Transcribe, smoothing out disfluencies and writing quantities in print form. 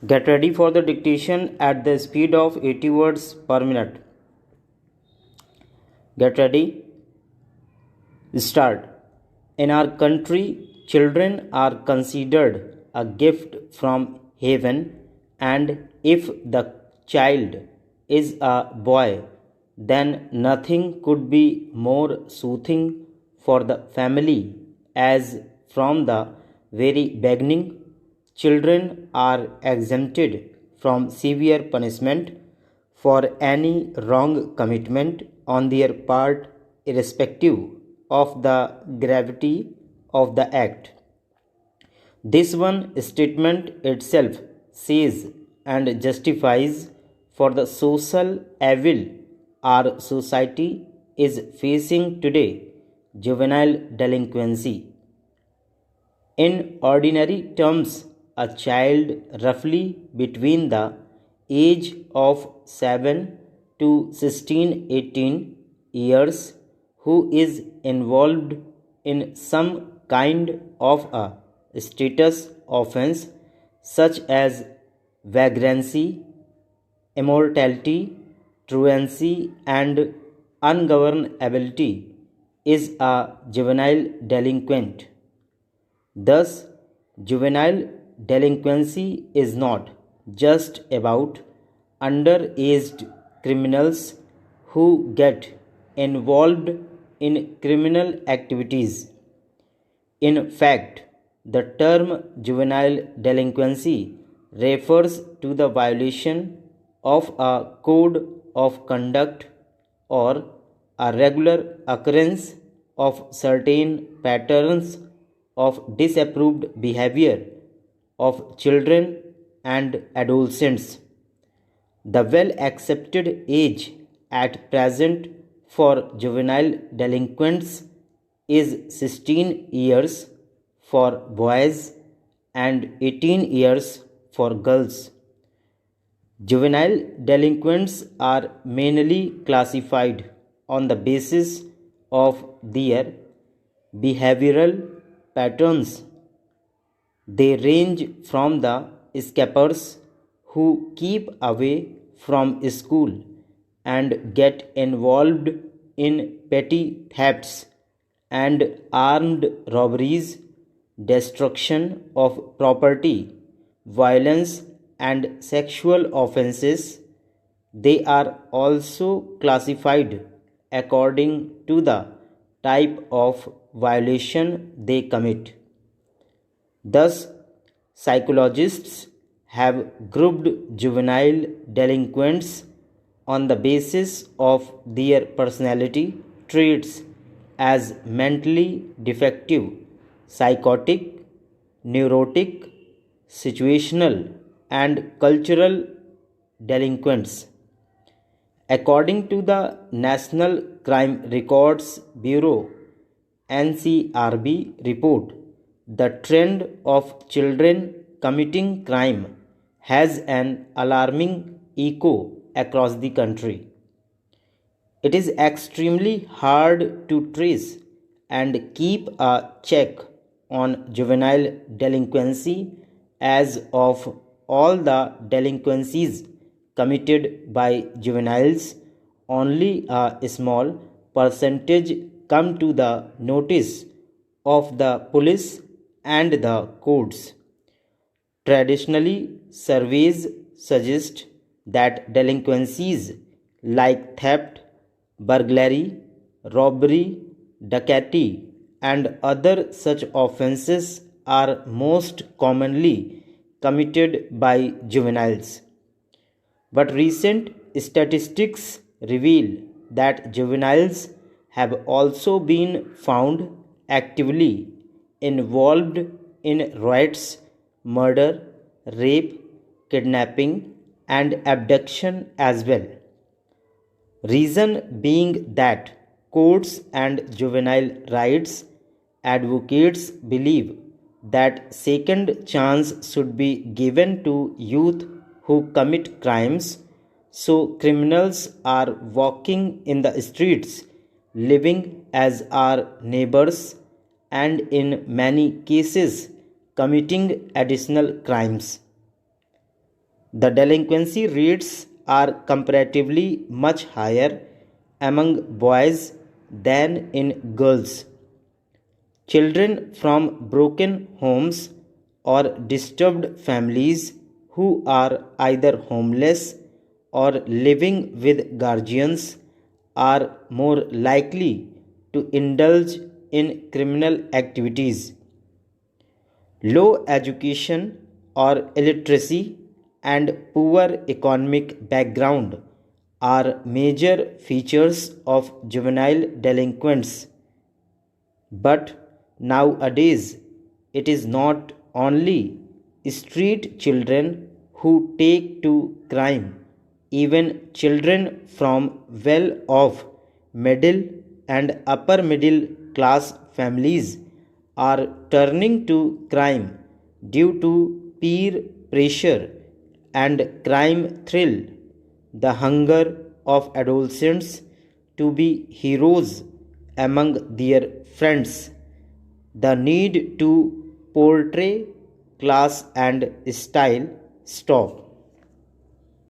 Get ready for the dictation at the speed of 80 words per minute. Get ready. Start. In our country, children are considered a gift from heaven, and if the child is a boy, then nothing could be more soothing for the family, as from the very beginning, children are exempted from severe punishment for any wrong commitment on their part, irrespective of the gravity of the act. This one statement itself says and justifies for the social evil our society is facing today, juvenile delinquency. In ordinary terms, a child roughly between the age of 7 to 16-18 years who is involved in some kind of a status offense such as vagrancy, immorality, truancy, and ungovernability is a juvenile delinquent. Thus, juvenile delinquency is not just about underaged criminals who get involved in criminal activities. In fact, the term juvenile delinquency refers to the violation of a code of conduct or a regular occurrence of certain patterns of disapproved behavior of children and adolescents. The well accepted age at present for juvenile delinquents is 16 years for boys and 18 years for girls. Juvenile delinquents are mainly classified on the basis of their behavioral patterns. They range from the escapers who keep away from school and get involved in petty thefts and armed robberies, destruction of property, violence, and sexual offenses. They are also classified according to the type of violation they commit. Thus, psychologists have grouped juvenile delinquents on the basis of their personality traits as mentally defective, psychotic, neurotic, situational, and cultural delinquents. According to the National Crime Records Bureau NCRB report, the trend of children committing crime has an alarming echo across the country. It is extremely hard to trace and keep a check on juvenile delinquency as of all the delinquencies committed by juveniles. Only a small percentage come to the notice of the police and the courts. Traditionally, surveys suggest that delinquencies like theft, burglary, robbery, dacoity, and other such offenses are most commonly committed by juveniles. But recent statistics reveal that juveniles have also been found actively involved in riots, murder, rape, kidnapping, and abduction as well. Reason being that courts and juvenile rights advocates believe that second chance should be given to youth who commit crimes, so criminals are walking in the streets, living as our neighbors, and in many cases committing additional crimes. The delinquency rates are comparatively much higher among boys than in girls. Children from broken homes or disturbed families who are either homeless or living with guardians are more likely to indulge in criminal activities. Low education or illiteracy and poor economic background are major features of juvenile delinquents. But nowadays, it is not only street children who take to crime. Even children from well off middle and upper middle class families are turning to crime due to peer pressure and crime thrill, the hunger of adolescents to be heroes among their friends, the need to portray class and style. Stop.